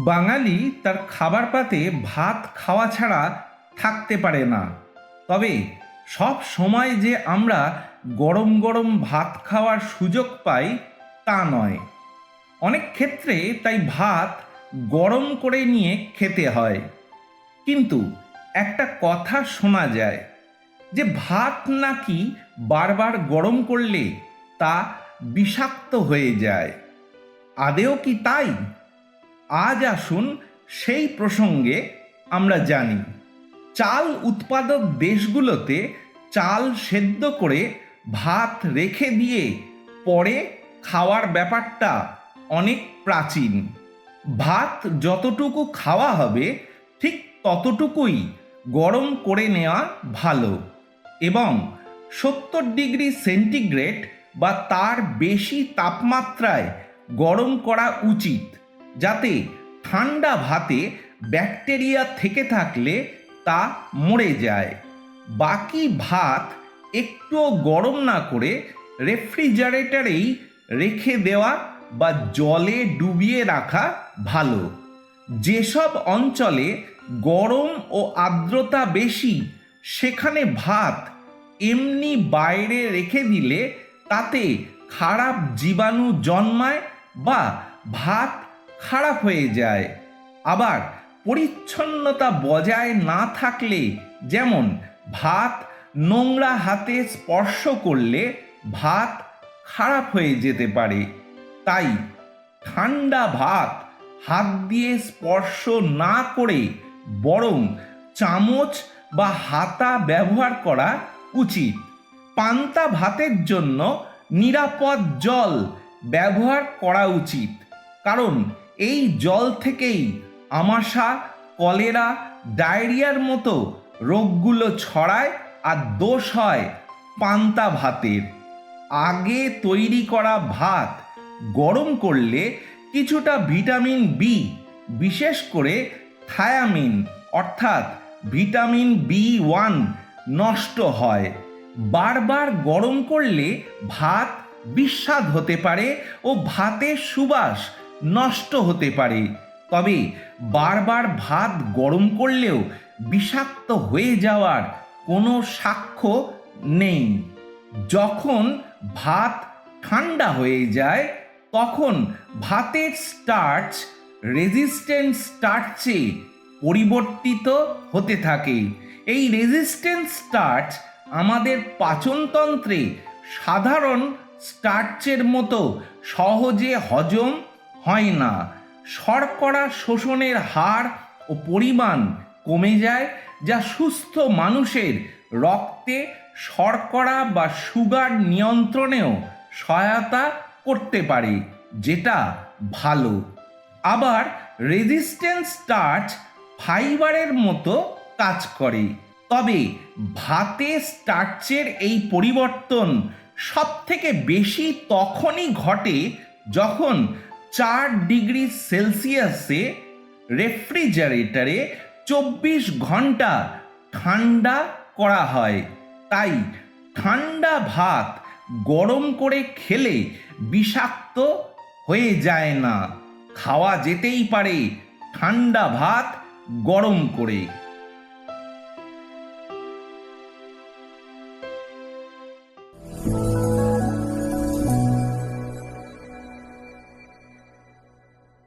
বাঙালি তার খাবার পাতে ভাত খাওয়া ছাড়া থাকতে পারে না। তবে সব সময় যে আমরা গরম গরম ভাত খাওয়ার সুযোগ পাই তা নয়। অনেক ক্ষেত্রে তাই ভাত গরম করে নিয়ে খেতে হয়। কিন্তু একটা কথা শোনা যায় যে ভাত নাকি বারবার গরম করলে তা বিষাক্ত হয়ে যায়। আদেও কি তাই? আজ আসুন সেই প্রসঙ্গে আমরা জানি। চাল উৎপাদক দেশগুলোতে চাল সেদ্ধ করে ভাত রেখে দিয়ে পরে খাওয়ার ব্যাপারটা অনেক প্রাচীন। ভাত যতটুকু খাওয়া হবে ঠিক ততটুকুই গরম করে নেওয়া ভালো এবং 70 ডিগ্রি সেন্টিগ্রেড বা তার বেশি তাপমাত্রায় গরম করা উচিত, যাতে ঠান্ডা ভাতে ব্যাকটেরিয়া থেকে থাকলে তা মরে যায়। বাকি ভাত একটুও গরম না করে রেফ্রিজারেটরেই রেখে দেওয়া বা জলে ডুবিয়ে রাখা ভালো। যেসব অঞ্চলে গরম ও আর্দ্রতা বেশি সেখানে ভাত এমনি বাইরে রেখে দিলে তাতে খারাপ জীবাণু জন্মায় বা ভাত খারাপ হয়ে যায়। আবার পরিচ্ছন্নতা বজায় না থাকলে, যেমন ভাত নোংরা হাতে স্পর্শ করলে ভাত খারাপ হয়ে যেতে পারে। তাই ঠান্ডা ভাত হাত দিয়ে স্পর্শ না করে বরং চামচ বা হাতা ব্যবহার করা উচিত। পান্তা ভাতের জন্য নিরাপদ জল ব্যবহার করা উচিত, কারণ এই জল থেকেই আমাশা, কলেরা, ডায়রিয়ার মতো রোগগুলো ছড়ায় আর দোষ হয় পান্তা ভাতের। আগে তৈরি করা ভাত গরম করলে কিছুটা ভিটামিন বি, বিশেষ করে থায়ামিন অর্থাৎ ভিটামিন বি1 নষ্ট হয়। বারবার গরম করলে ভাত বিস্বাদ হতে পারে ও ভাতের সুবাস নষ্ট হতে পারে। তবে বারবার ভাত গরম করলেও বিষাক্ত হয়ে যাওয়ার কোনো সাক্ষ্য নেই। যখন ভাত ঠান্ডা হয়ে যায় তখন ভাতের স্টার্চ রেজিস্ট্যান্ট স্টার্চে পরিবর্তিত হতে থাকে। এই রেজিস্ট্যান্ট স্টার্চ আমাদের পাচনতন্ত্রে সাধারণ স্টার্চের মতো সহজে হজম হয় না। শর্করা শোষণের হার ও পরিমাণ কমে যায়, যা সুস্থ মানুষের রক্তে শর্করা বা সুগার নিয়ন্ত্রণেও সহায়তা করতে পারে, যেটা ভালো। আবার রেজিস্ট্যান্ট স্টার্চ ফাইবারের মতো কাজ করে। তবে ভাতে স্টার্চের এই পরিবর্তন সবথেকে বেশি তখনই ঘটে যখন 4 ডিগ্রি সেলসিয়াসে রেফ্রিজারেটরে 24 ঘন্টা ঠান্ডা করা হয়। তাই ঠান্ডা ভাত গরম করে খেলে বিষাক্ত হয়ে যায় না। খাওয়া যেতেই পারে ঠান্ডা ভাত গরম করে।